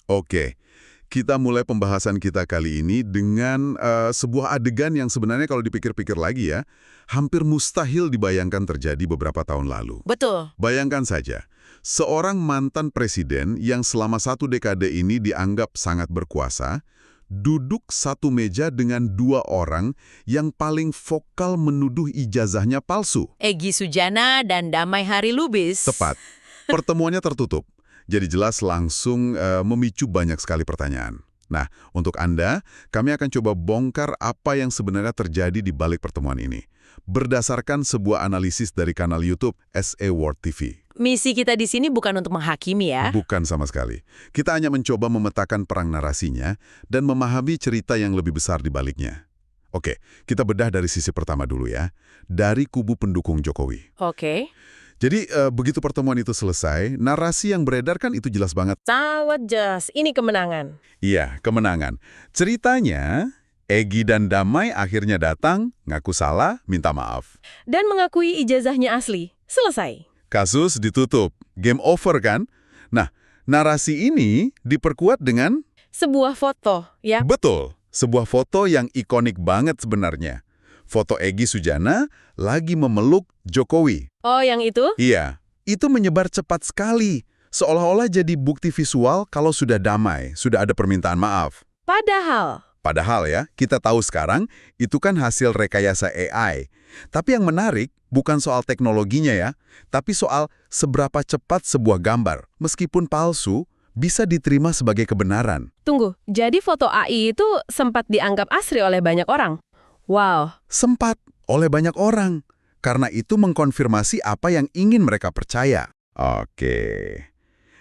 Oke, kita mulai pembahasan kita kali ini dengan sebuah adegan yang sebenarnya kalau dipikir-pikir lagi ya, hampir mustahil dibayangkan terjadi beberapa tahun lalu. Betul. Bayangkan saja, seorang mantan presiden yang selama 1 dekade ini dianggap sangat berkuasa, duduk satu meja dengan 2 orang yang paling vokal menuduh ijazahnya palsu. Egy Sujana dan Damai Hari Lubis. Tepat. Pertemuannya tertutup. Jadi jelas langsung memicu banyak sekali pertanyaan. Nah, untuk Anda, kami akan coba bongkar apa yang sebenarnya terjadi di balik pertemuan ini. Berdasarkan sebuah analisis dari kanal YouTube SA World TV. Misi kita di sini bukan untuk menghakimi ya. Bukan sama sekali. Kita hanya mencoba memetakan perang narasinya dan memahami cerita yang lebih besar di baliknya. Oke, kita bedah dari sisi pertama dulu ya. Dari kubu pendukung Jokowi. Oke. Jadi, begitu pertemuan itu selesai, narasi yang beredar kan itu jelas banget. Sangat jelas. Ini kemenangan. Iya, kemenangan. Ceritanya, Egy dan Damai akhirnya datang, ngaku salah, minta maaf. Dan mengakui ijazahnya asli. Selesai. Kasus ditutup. Game over kan? Nah, narasi ini diperkuat dengan... Sebuah foto, ya. Betul. Sebuah foto yang ikonik banget sebenarnya. Foto Egy Sujana lagi memeluk Jokowi. Oh, yang itu? Iya, itu menyebar cepat sekali. Seolah-olah jadi bukti visual kalau sudah damai, sudah ada permintaan maaf. Padahal ya, kita tahu sekarang itu kan hasil rekayasa AI. Tapi yang menarik bukan soal teknologinya ya, tapi soal seberapa cepat sebuah gambar, meskipun palsu, bisa diterima sebagai kebenaran. Tunggu, jadi foto AI itu sempat dianggap asli oleh banyak orang? Wow. Sempat oleh banyak orang. Karena itu mengkonfirmasi apa yang ingin mereka percaya. Oke.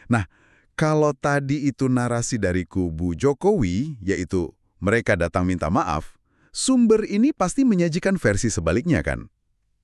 Nah, kalau tadi itu narasi dari kubu Jokowi, yaitu mereka datang minta maaf, sumber ini pasti menyajikan versi sebaliknya kan?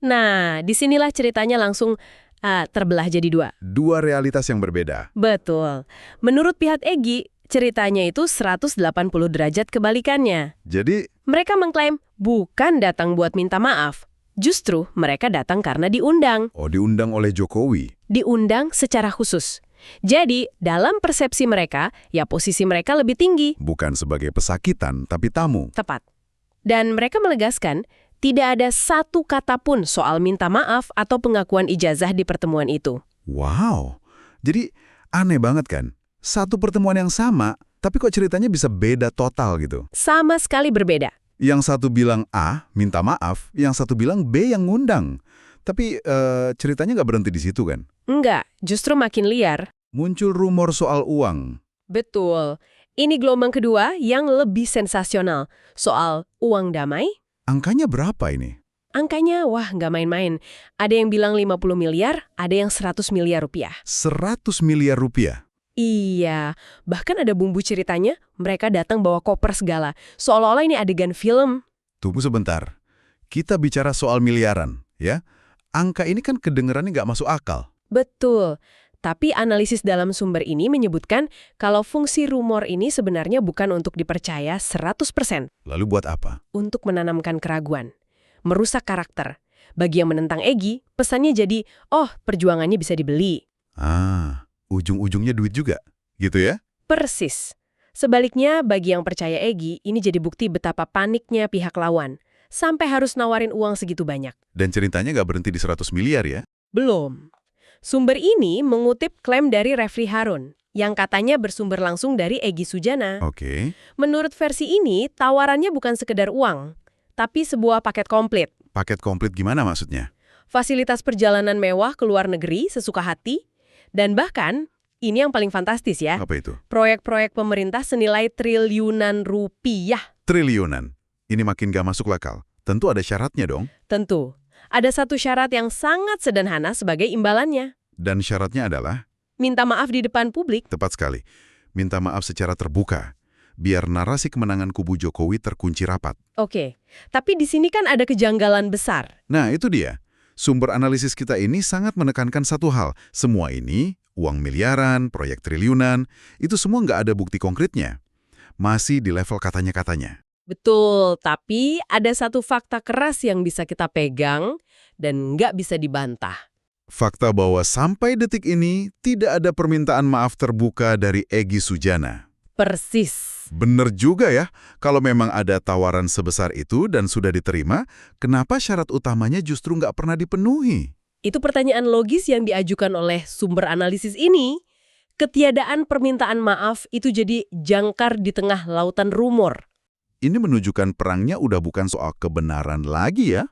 Nah, disinilah ceritanya langsung terbelah jadi 2. 2 realitas yang berbeda. Betul. Menurut pihak Egy, ceritanya itu 180 derajat kebalikannya. Jadi, Mereka mengklaim bukan datang buat minta maaf. Justru mereka datang karena diundang. diundang oleh Jokowi. Diundang secara khusus. Jadi, dalam persepsi mereka, ya posisi mereka lebih tinggi. Bukan sebagai pesakitan, tapi tamu. Tepat. Dan mereka melegaskan, tidak ada satu kata pun soal minta maaf atau pengakuan ijazah di pertemuan itu. Wow. Jadi, aneh banget kan? Satu pertemuan yang sama, tapi kok ceritanya bisa beda total gitu. Sama sekali berbeda. Yang satu bilang A, minta maaf, yang satu bilang B yang ngundang. Tapi ceritanya nggak berhenti di situ kan? Enggak, justru makin liar. Muncul rumor soal uang. Betul. Ini gelombang kedua yang lebih sensasional. Soal uang damai. Angkanya berapa ini? Angkanya, wah nggak main-main. Ada yang bilang 50 miliar, ada yang 100 miliar rupiah. 100 miliar rupiah. Iya, bahkan ada bumbu ceritanya, mereka datang bawa koper segala. Seolah-olah ini adegan film. Tunggu sebentar. Kita bicara soal miliaran, ya? Angka ini kan kedengerannya nggak masuk akal. Betul. Tapi analisis dalam sumber ini menyebutkan kalau fungsi rumor ini sebenarnya bukan untuk dipercaya 100%. Lalu buat apa? Untuk menanamkan keraguan. Merusak karakter. Bagi yang menentang Egy, pesannya jadi, oh perjuangannya bisa dibeli. Ujung-ujungnya duit juga, gitu ya? Persis. Sebaliknya, bagi yang percaya Egy, ini jadi bukti betapa paniknya pihak lawan. Sampai harus nawarin uang segitu banyak. Dan ceritanya nggak berhenti di 100 miliar ya? Belum. Sumber ini mengutip klaim dari Refri Harun, yang katanya bersumber langsung dari Egy Sujana. Oke. Menurut versi ini, tawarannya bukan sekedar uang, tapi sebuah paket komplit. Paket komplit gimana maksudnya? Fasilitas perjalanan mewah ke luar negeri sesuka hati, dan bahkan, ini yang paling fantastis ya, Apa itu? proyek-proyek pemerintah senilai triliunan rupiah. Triliunan. Ini makin gak masuk akal. Tentu ada syaratnya dong. Tentu, ada satu syarat yang sangat sederhana sebagai imbalannya. Dan syaratnya adalah, Minta maaf di depan publik. tepat sekali, minta maaf secara terbuka. Biar narasi kemenangan kubu Jokowi terkunci rapat. Oke, tapi di sini kan ada kejanggalan besar. Nah, itu dia. Sumber analisis kita ini sangat menekankan satu hal. Semua ini, uang miliaran, proyek triliunan, itu semua nggak ada bukti konkretnya. Masih di level katanya-katanya. Betul, tapi ada satu fakta keras yang bisa kita pegang dan nggak bisa dibantah. Fakta bahwa sampai detik ini tidak ada permintaan maaf terbuka dari Egy Sujana. Persis. Bener juga ya, kalau memang ada tawaran sebesar itu dan sudah diterima, kenapa syarat utamanya justru nggak pernah dipenuhi? Itu pertanyaan logis yang diajukan oleh sumber analisis ini. Ketiadaan permintaan maaf itu jadi jangkar di tengah lautan rumor. Ini menunjukkan perangnya udah bukan soal kebenaran lagi ya,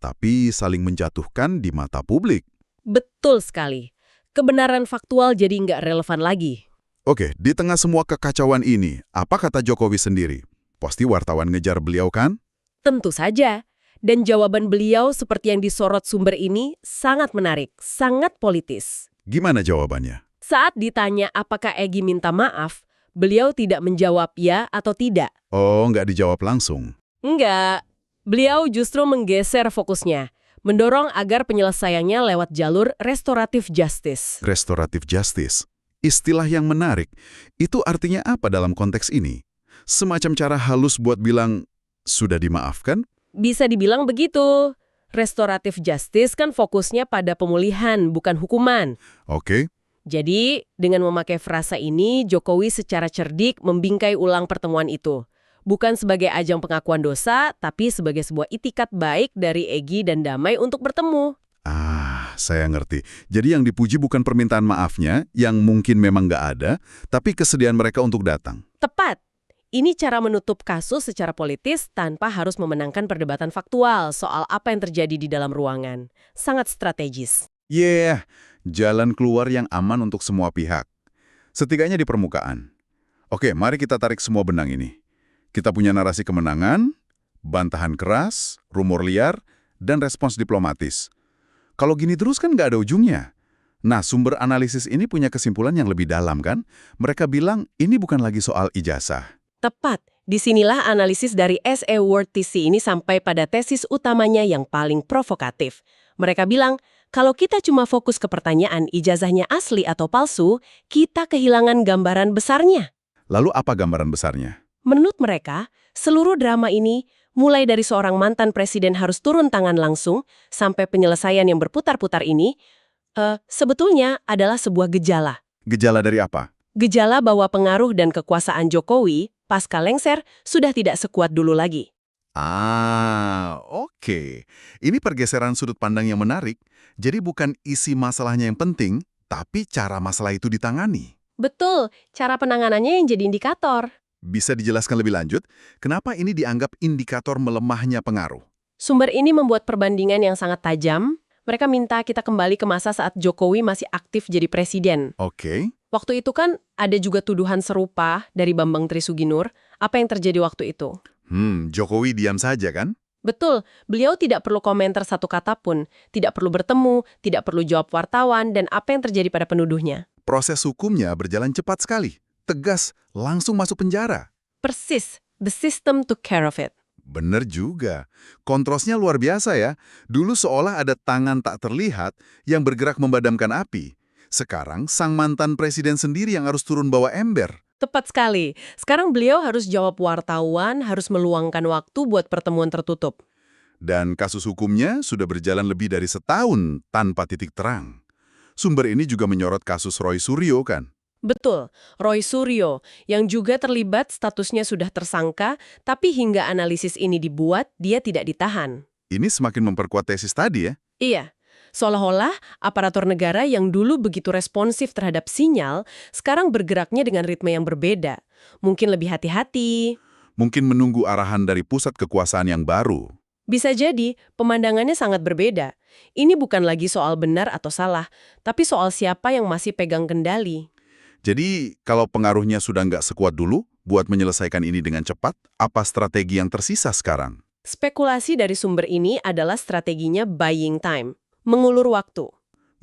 tapi saling menjatuhkan di mata publik. Betul sekali. Kebenaran faktual jadi nggak relevan lagi. Oke, di tengah semua kekacauan ini, apa kata Jokowi sendiri? Pasti wartawan ngejar beliau kan? Tentu saja. Dan jawaban beliau seperti yang disorot sumber ini sangat menarik, sangat politis. Gimana jawabannya? Saat ditanya apakah Egy minta maaf, beliau tidak menjawab ya atau tidak. Oh, nggak dijawab langsung. Enggak. Beliau justru menggeser fokusnya, mendorong agar penyelesaiannya lewat jalur restoratif justice. Restoratif justice. Istilah yang menarik. Itu artinya apa dalam konteks ini? Semacam cara halus buat bilang, sudah dimaafkan? Bisa dibilang begitu. Restoratif justice kan fokusnya pada pemulihan, bukan hukuman. Oke. Jadi, dengan memakai frasa ini, Jokowi secara cerdik membingkai ulang pertemuan itu. Bukan sebagai ajang pengakuan dosa, tapi sebagai sebuah itikat baik dari Egy dan Damai untuk bertemu. Saya ngerti. Jadi yang dipuji bukan permintaan maafnya, yang mungkin memang nggak ada, tapi kesediaan mereka untuk datang. Tepat. Ini cara menutup kasus secara politis tanpa harus memenangkan perdebatan faktual soal apa yang terjadi di dalam ruangan. Sangat strategis. Jalan keluar yang aman untuk semua pihak. Setidaknya di permukaan. Oke, mari kita tarik semua benang ini. Kita punya narasi kemenangan, bantahan keras, rumor liar, dan respons diplomatis. Kalau gini terus kan nggak ada ujungnya. Nah, sumber analisis ini punya kesimpulan yang lebih dalam kan? Mereka bilang ini bukan lagi soal ijazah. Tepat. Disinilah analisis dari SE World TC ini sampai pada tesis utamanya yang paling provokatif. Mereka bilang, kalau kita cuma fokus ke pertanyaan ijazahnya asli atau palsu, kita kehilangan gambaran besarnya. Lalu apa gambaran besarnya? Menurut mereka, seluruh drama ini, mulai dari seorang mantan presiden harus turun tangan langsung, sampai penyelesaian yang berputar-putar ini, sebetulnya adalah sebuah gejala. Gejala dari apa? Gejala bahwa pengaruh dan kekuasaan Jokowi, pasca lengser, sudah tidak sekuat dulu lagi. Oke. Ini pergeseran sudut pandang yang menarik. Jadi bukan isi masalahnya yang penting, tapi cara masalah itu ditangani. Betul, cara penanganannya yang jadi indikator. Bisa dijelaskan lebih lanjut, kenapa ini dianggap indikator melemahnya pengaruh? Sumber ini membuat perbandingan yang sangat tajam. Mereka minta kita kembali ke masa saat Jokowi masih aktif jadi presiden. Oke. Waktu itu kan ada juga tuduhan serupa dari Bambang Trisuginur. Apa yang terjadi waktu itu? Jokowi diam saja kan? Betul, beliau tidak perlu komentar satu kata pun, tidak perlu bertemu, tidak perlu jawab wartawan, dan apa yang terjadi pada penuduhnya. Proses hukumnya berjalan cepat sekali, tegas, langsung masuk penjara. Persis, the system took care of it. Bener juga. Kontrasnya luar biasa ya. Dulu seolah ada tangan tak terlihat yang bergerak memadamkan api. Sekarang sang mantan presiden sendiri yang harus turun bawa ember. Tepat sekali. Sekarang beliau harus jawab wartawan, harus meluangkan waktu buat pertemuan tertutup. Dan kasus hukumnya sudah berjalan lebih dari setahun tanpa titik terang. Sumber ini juga menyorot kasus Roy Suryo kan? Betul, Roy Suryo, yang juga terlibat statusnya sudah tersangka, tapi hingga analisis ini dibuat, dia tidak ditahan. Ini semakin memperkuat tesis tadi ya? Iya, seolah-olah aparatur negara yang dulu begitu responsif terhadap sinyal, sekarang bergeraknya dengan ritme yang berbeda. Mungkin lebih hati-hati. Mungkin menunggu arahan dari pusat kekuasaan yang baru. Bisa jadi, pemandangannya sangat berbeda. Ini bukan lagi soal benar atau salah, tapi soal siapa yang masih pegang kendali. Jadi, kalau pengaruhnya sudah nggak sekuat dulu, buat menyelesaikan ini dengan cepat, apa strategi yang tersisa sekarang? Spekulasi dari sumber ini adalah strateginya buying time, mengulur waktu.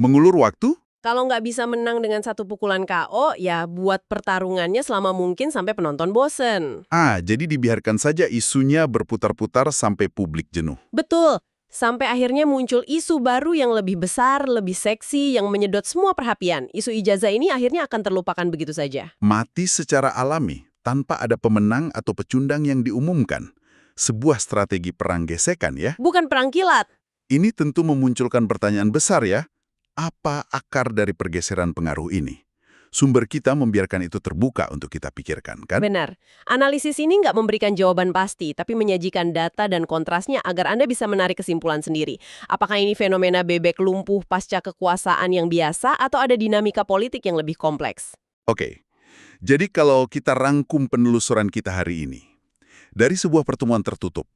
Mengulur waktu? Kalau nggak bisa menang dengan satu pukulan KO, ya buat pertarungannya selama mungkin sampai penonton bosen. Jadi dibiarkan saja isunya berputar-putar sampai publik jenuh. Betul. Sampai akhirnya muncul isu baru yang lebih besar, lebih seksi, yang menyedot semua perhatian. Isu ijazah ini akhirnya akan terlupakan begitu saja. Mati secara alami, tanpa ada pemenang atau pecundang yang diumumkan. Sebuah strategi perang gesekan ya. Bukan perang kilat. Ini tentu memunculkan pertanyaan besar ya. Apa akar dari pergeseran pengaruh ini? Sumber kita membiarkan itu terbuka untuk kita pikirkan, kan? Benar. Analisis ini nggak memberikan jawaban pasti, tapi menyajikan data dan kontrasnya agar Anda bisa menarik kesimpulan sendiri. Apakah ini fenomena bebek lumpuh pasca kekuasaan yang biasa atau ada dinamika politik yang lebih kompleks? Oke, jadi kalau kita rangkum penelusuran kita hari ini, dari sebuah pertemuan tertutup,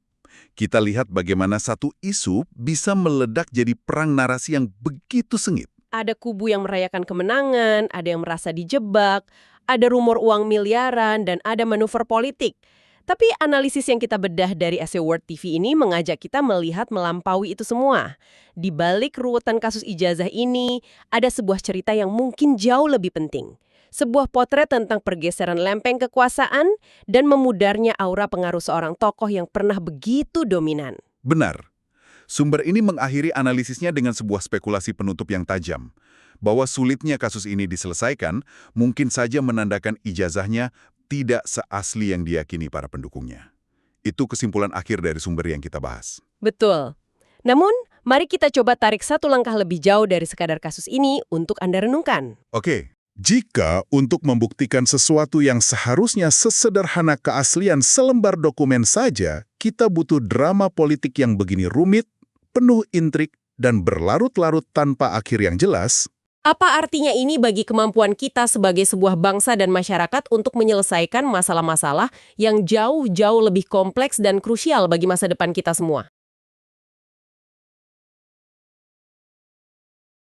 kita lihat bagaimana satu isu bisa meledak jadi perang narasi yang begitu sengit. Ada kubu yang merayakan kemenangan, ada yang merasa dijebak, ada rumor uang miliaran, dan ada manuver politik. Tapi analisis yang kita bedah dari SEO World TV ini mengajak kita melihat melampaui itu semua. Di balik ruwetan kasus ijazah ini, ada sebuah cerita yang mungkin jauh lebih penting. Sebuah potret tentang pergeseran lempeng kekuasaan dan memudarnya aura pengaruh seorang tokoh yang pernah begitu dominan. Benar. Sumber ini mengakhiri analisisnya dengan sebuah spekulasi penutup yang tajam, bahwa sulitnya kasus ini diselesaikan mungkin saja menandakan ijazahnya tidak seasli yang diyakini para pendukungnya. Itu kesimpulan akhir dari sumber yang kita bahas. Betul. Namun, mari kita coba tarik satu langkah lebih jauh dari sekadar kasus ini untuk Anda renungkan. Oke. Jika untuk membuktikan sesuatu yang seharusnya sesederhana keaslian selembar dokumen saja, kita butuh drama politik yang begini rumit, penuh intrik, dan berlarut-larut tanpa akhir yang jelas. Apa artinya ini bagi kemampuan kita sebagai sebuah bangsa dan masyarakat untuk menyelesaikan masalah-masalah yang jauh-jauh lebih kompleks dan krusial bagi masa depan kita semua?